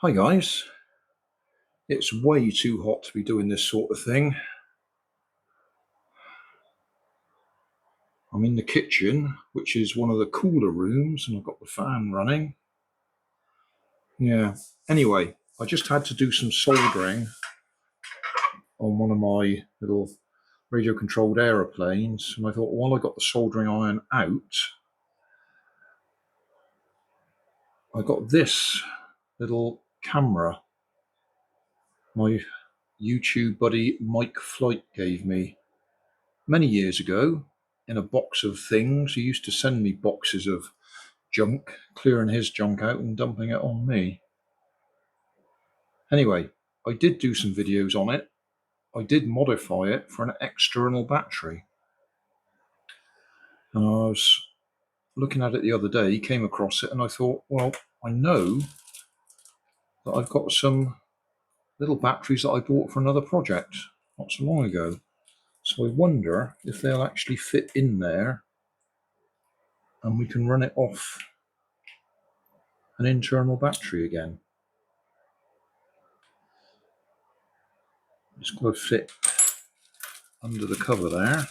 Hi guys, it's way too hot to be doing this sort of thing. I'm in the kitchen, which is one of the cooler rooms, and I've got the fan running. Yeah, anyway, I just had to do some soldering on one of my little radio controlled aeroplanes, and I thought while I got the soldering iron out, I got this little camera my YouTube buddy Mike Flight gave me many years ago in a box of things. He used to send me boxes of junk, clearing his junk out and dumping it on me. Anyway, I did do some videos on it. I did modify it for an external battery. And I was looking at it the other day, came across it, and I thought, well, I know that I've got some little batteries that I bought for another project not so long ago. So I wonder if they'll actually fit in there and we can run it off an internal battery again. It's got to fit under the cover there.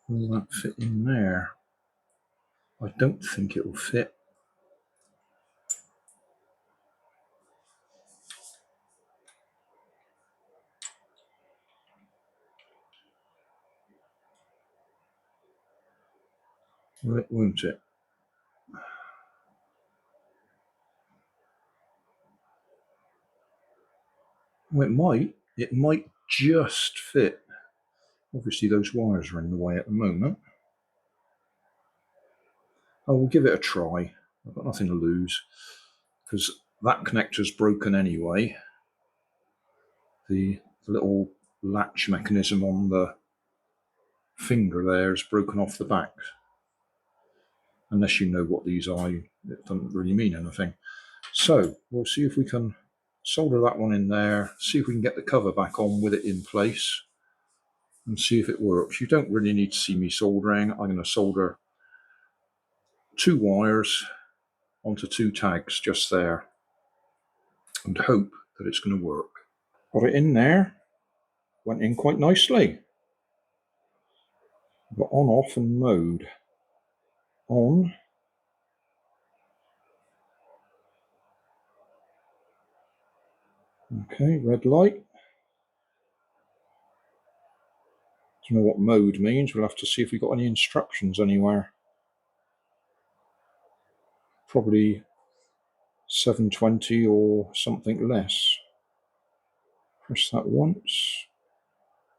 Will that fit in there? I don't think it will fit. Well, it won't it? Well, it might just fit. Obviously those wires are in the way at the moment. Oh, we'll give it a try. I've got nothing to lose because that connector's broken anyway. The little latch mechanism on the finger there is broken off the back. Unless you know what these are, it doesn't really mean anything. So we'll see if we can solder that one in there, see if we can get the cover back on with it in place and see if it works. You don't really need to see me soldering. I'm going to solder 2 wires onto 2 tags just there and hope that it's going to work. Got it in there, went in quite nicely. Got on, off and mode. On. Okay, red light. Don't know what mode means. We'll have to see if we've got any instructions anywhere. Probably 720 or something less. Press that once.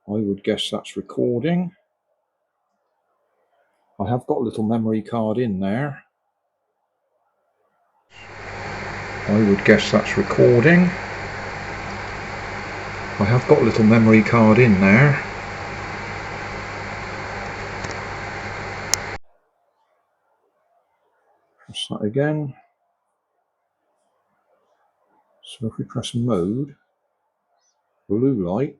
I would guess that's recording. I have got a little memory card in there. I would guess that's recording. I have got a little memory card in there. Press that again. So if we press mode, blue light,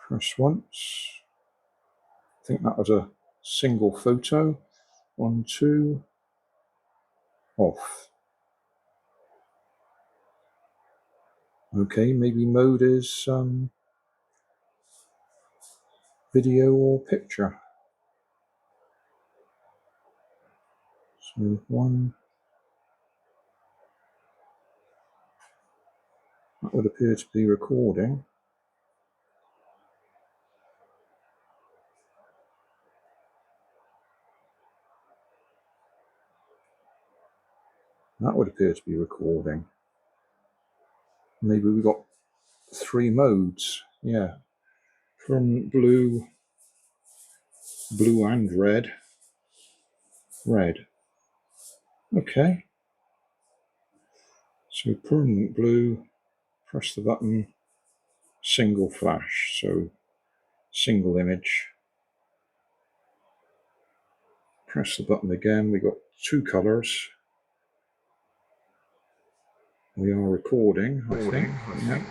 press once. I think that was a single photo. 1, 2, off. Okay, maybe mode is video or picture. So 1. That would appear to be recording. That would appear to be recording. Maybe we've got 3 modes. Yeah. From blue, blue and red. Red. Okay. So permanent blue, press the button, single flash. So single image. Press the button again. We got 2 colors. We are recording, I think. Yeah.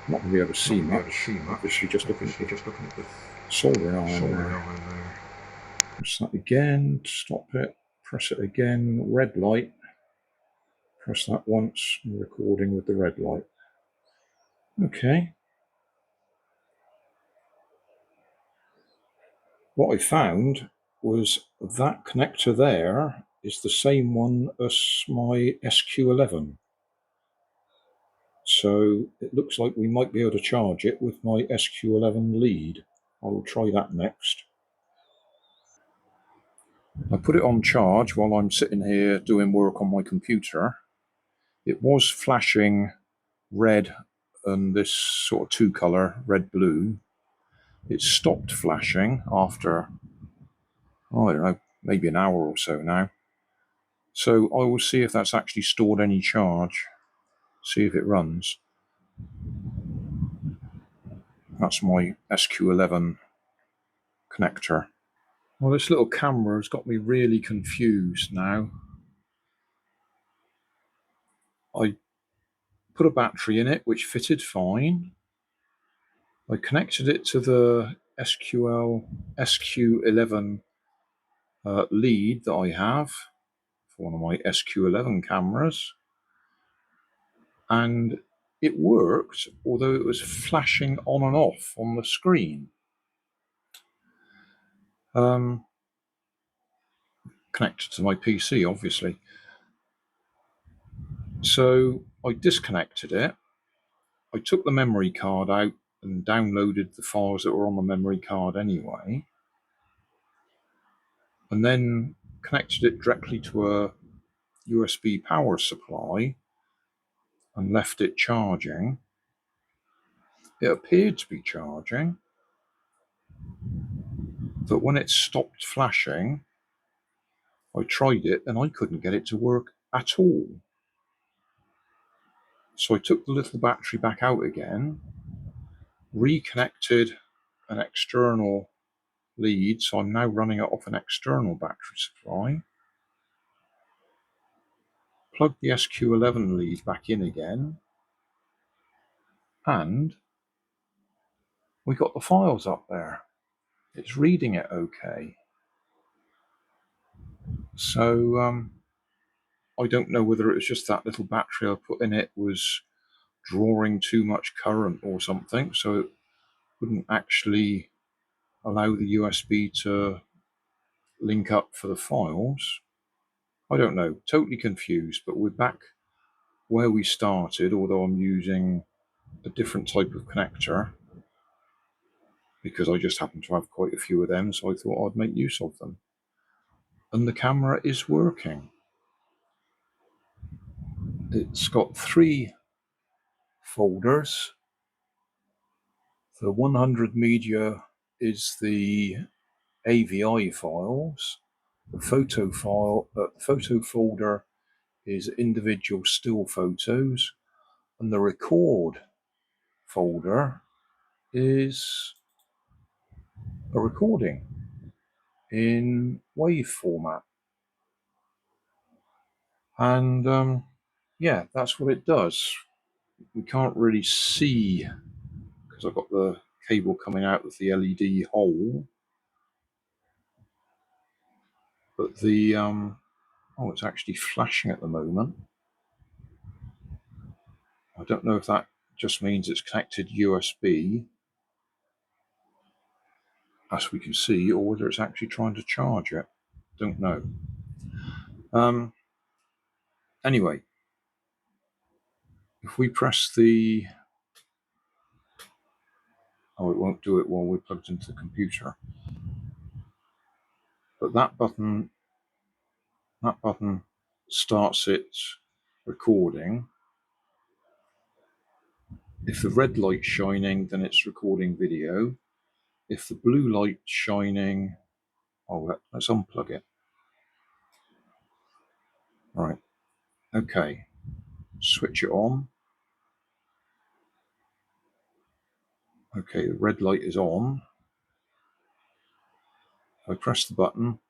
Not going to be able to see much. Obviously, just looking at the soldering iron there. Press that again, stop it, press it again, red light. Press that once, recording with the red light. Okay. What I found was that connector there is the same one as my SQ11. So it looks like we might be able to charge it with my SQ11 lead. I will try that next. I put it on charge while I'm sitting here doing work on my computer. It was flashing red and this sort of two color, red-blue. It stopped flashing after, I don't know, maybe an hour or so now. So I will see if that's actually stored any charge, see if it runs. That's my SQ11 connector. Well, this little camera has got me really confused now. I put a battery in it, which fitted fine. I connected it to the SQ11 lead that I have for one of my SQ11 cameras. And it worked, although it was flashing on and off on the screen. Connected to my PC, obviously. So I disconnected it. I took the memory card out and downloaded the files that were on the memory card anyway, and then connected it directly to a USB power supply and left it charging. It appeared to be charging, but when it stopped flashing, I tried it and I couldn't get it to work at all. So I took the little battery back out again, reconnected an external lead, so I'm now running it off an external battery supply. Plug the SQ11 lead back in again, and we got the files up there. It's reading it okay. So I don't know whether it was just that little battery I put in it was drawing too much current or something, so it wouldn't actually allow the USB to link up for the files. I don't know, totally confused, but we're back where we started, although I'm using a different type of connector because I just happen to have quite a few of them, so I thought I'd make use of them. And the camera is working. It's got 3 folders. The 100 media is the AVI files. The photo folder is individual still photos, and the record folder is a recording in WAV format. And yeah, that's what it does. We can't really see because I've got the cable coming out of the LED hole, but the oh, it's actually flashing at the moment. I don't know if that just means it's connected USB, as we can see, or whether it's actually trying to charge it. Don't know. Anyway, if we press the... Oh, it won't do it while we're plugged into the computer. But that button starts it recording. If the red light's shining, then it's recording video. If the blue light's shining... Oh, let's unplug it. Right. Okay. Switch it on. Okay, the red light is on. I press the button.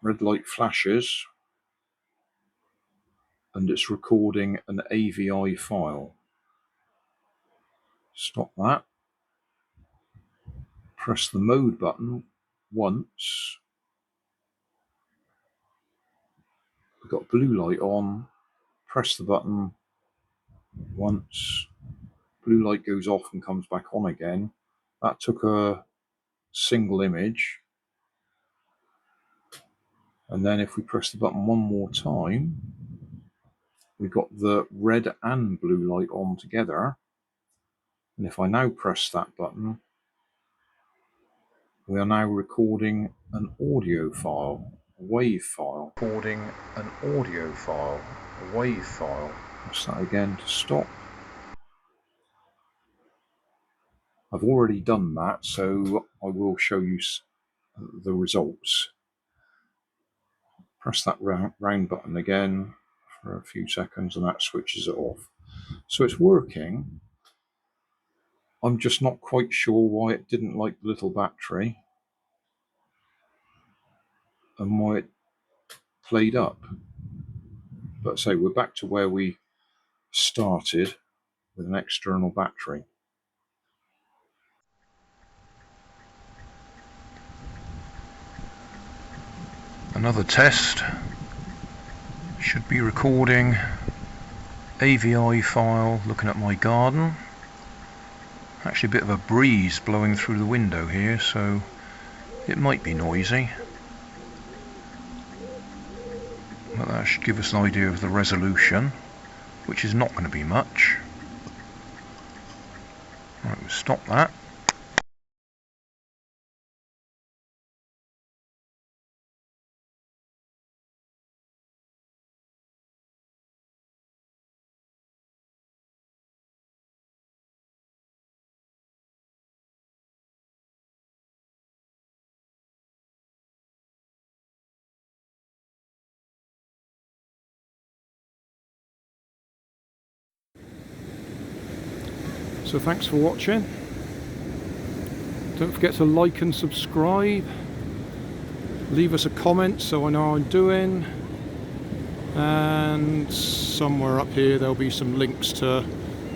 Red light flashes. And it's recording an AVI file. Stop that. Press the mode button, once, we've got blue light on, press the button once, blue light goes off and comes back on again. That took a single image. And then if we press the button one more time, we've got the red and blue light on together. And if I now press that button, we are now recording an audio file, a WAV file. Recording an audio file, a WAV file. Press that again to stop. I've already done that, so I will show you the results. Press that round button again for a few seconds and that switches it off. So it's working. I'm just not quite sure why it didn't like the little battery and why it played up. But say we're back to where we started with an external battery. Another test should be recording AVI file looking at my garden. Actually a bit of a breeze blowing through the window here, so it might be noisy. But that should give us an idea of the resolution, which is not going to be much. Right, we'll stop that. So thanks for watching. Don't forget to like and subscribe. Leave us a comment so I know how I'm doing. And somewhere up here there'll be some links to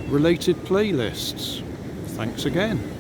related playlists. Thanks again.